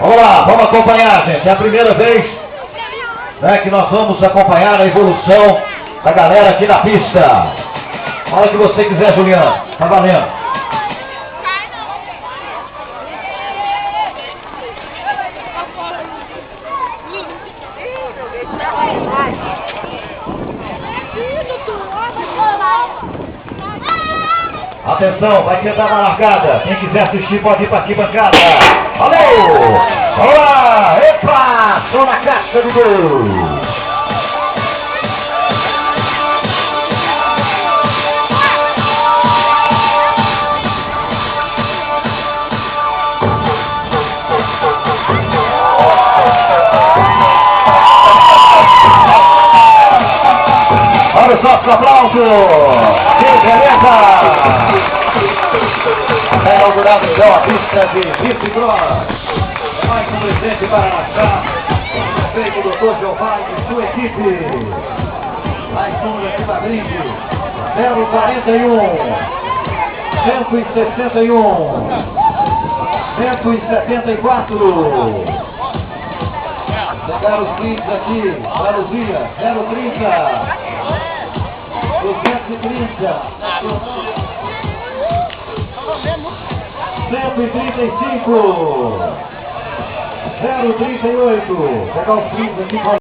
Vamos lá, vamos acompanhar, gente. É a primeira vez, né, que nós vamos acompanhar a evolução da galera aqui na pista. A hora que você quiser, Juliano. Tá valendo. Atenção, vai tentar na largada. Quem quiser assistir pode ir para aqui, bancada. Valeu! Vamos lá! Epa! Só na caixa do gol! Olha os nossos aplausos! Que beleza! É inaugurado então a pista de bicicross. Mais um presente para Araxá, feito do Dr. Giovanni e sua equipe. Mais número aqui para brinde: 041 161 174. Pegaram os brindes aqui para Luzia: 030 230 135 038. Pegar os brindes aqui.